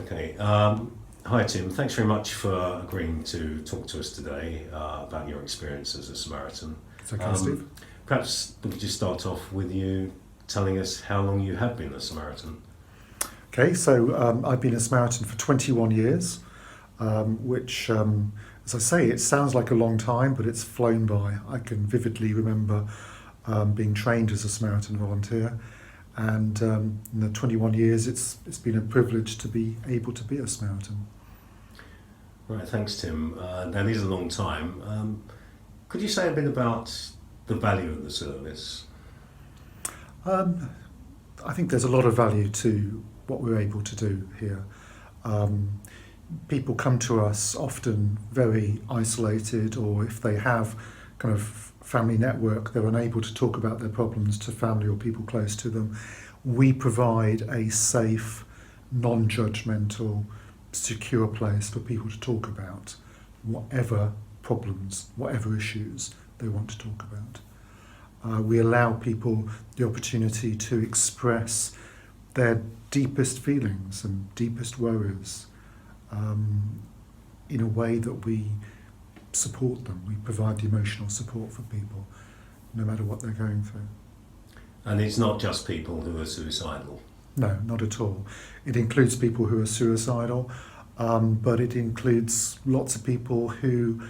Okay. Hi, Tim. Thanks very much for agreeing to talk to us today about your experience as a Samaritan. It's okay, Steve. Perhaps we could just start off with you telling us how long you have been a Samaritan. Okay, so I've been a Samaritan for 21 years, which, as I say, it sounds like a long time, but it's flown by. I can vividly remember being trained as a Samaritan volunteer, and in the 21 years, it's been a privilege to be able to be a Samaritan. Right, thanks, Tim. Now, this is a long time. Could you say a bit about the value of the service? I think there's a lot of value to what we're able to do here. People come to us often very isolated, or if they have kind of family network, they're unable to talk about their problems to family or people close to them. We provide a safe, non-judgmental, secure place for people to talk about whatever problems, whatever issues they want to talk about. We allow people the opportunity to express their deepest feelings and deepest worries in a way that we support them. We provide the emotional support for people, no matter what they're going through. And it's not just people who are suicidal. No, not at all. It includes people who are suicidal, but it includes lots of people who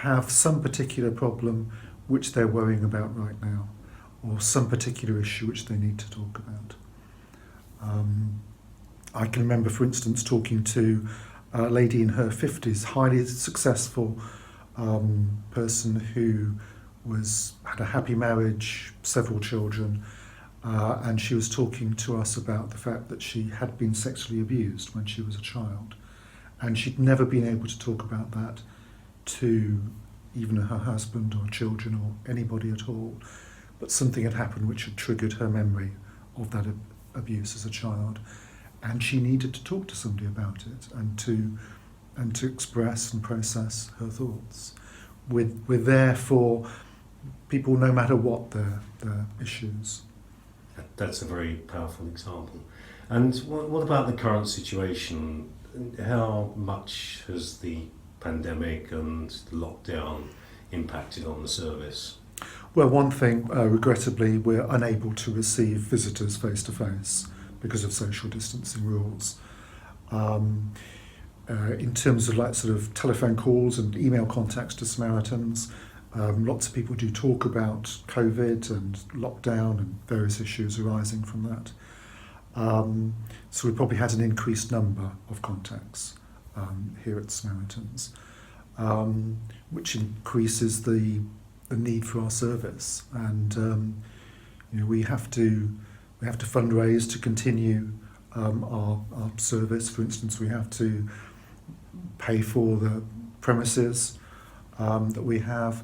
have some particular problem which they're worrying about right now, or some particular issue which they need to talk about. I can remember, for instance, talking to a lady in her 50s, highly successful person who had a happy marriage, several children, and she was talking to us about the fact that she had been sexually abused when she was a child, and she'd never been able to talk about that to even her husband or children or anybody at all, but something had happened which had triggered her memory of that abuse as a child, and she needed to talk to somebody about it and to express and process her thoughts. We're there for people no matter what their issues. That's a very powerful example. And what about the current situation? How much has the pandemic and lockdown impacted on the service? Well, one thing, regrettably, we're unable to receive visitors face-to-face because of social distancing rules. In terms of sort of telephone calls and email contacts to Samaritans, lots of people do talk about COVID and lockdown and various issues arising from that. So we probably had an increased number of contacts here at Samaritans, which increases the need for our service, and we have to fundraise to continue our service. For instance, we have to pay for the premises that we have,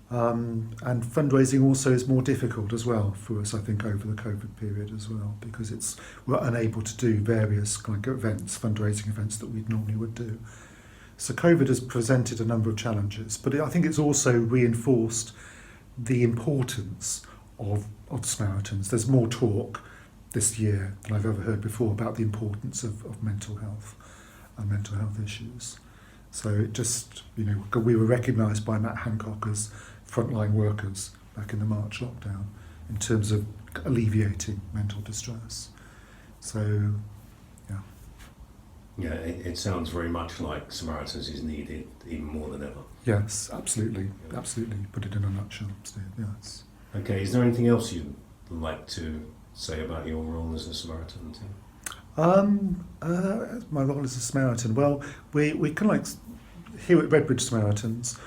and fundraising also is more difficult as well for us, I think, over the COVID period as well, because we're unable to do various fundraising events that we normally would do. So COVID has presented a number of challenges, but I think it's also reinforced the importance of Samaritans. There's more talk this year than I've ever heard before about the importance of mental health and mental health issues. So it just, we were recognised by Matt Hancock as frontline workers back in the March lockdown in terms of alleviating mental distress. So, yeah. Yeah, it sounds very much like Samaritans is needed even more than ever. Yes, absolutely, absolutely. Put it in a nutshell, Steve, yes. Okay, is there anything else you'd like to say about your role as a Samaritan, Tim? My role as a Samaritan, well, we kind of here at Redbridge Samaritans,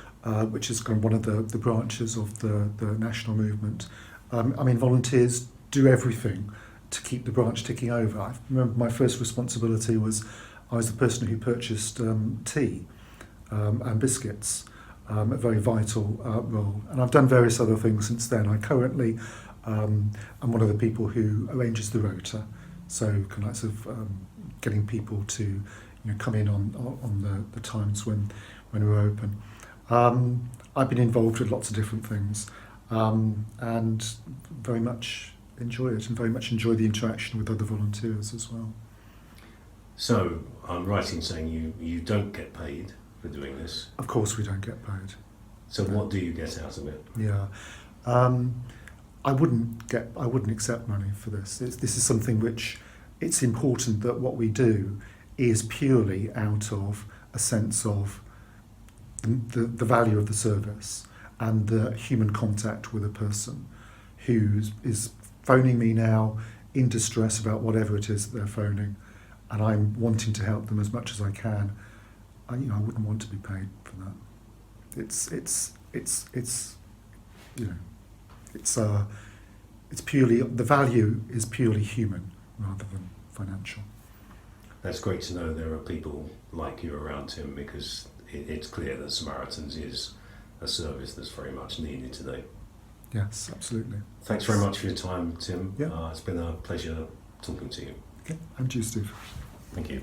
which is kind of one of the branches of the national movement. Volunteers do everything to keep the branch ticking over. I remember my first responsibility was I was the person who purchased tea and biscuits, a very vital role. And I've done various other things since then. I currently am one of the people who arranges the rota, so kind of getting people to come in on the times when we're open. I've been involved with lots of different things, and very much enjoy it, and very much enjoy the interaction with other volunteers as well. So I'm right in saying you don't get paid for doing this. Of course, we don't get paid. So what do you get out of it? Yeah, I wouldn't accept money for this. This is something which it's important that what we do is purely out of a sense of the value of the service and the human contact with a person who is phoning me now in distress about whatever it is that they're phoning, and I'm wanting to help them as much as I can. I wouldn't want to be paid for that. It's purely, the value is purely human rather than financial. That's great to know there are people like you around, Tim, because it's clear that Samaritans is a service that's very much needed today. Yes, absolutely. Thanks very much for your time, Tim. Yeah. It's been a pleasure talking to you. Okay, and you, Steve. Thank you.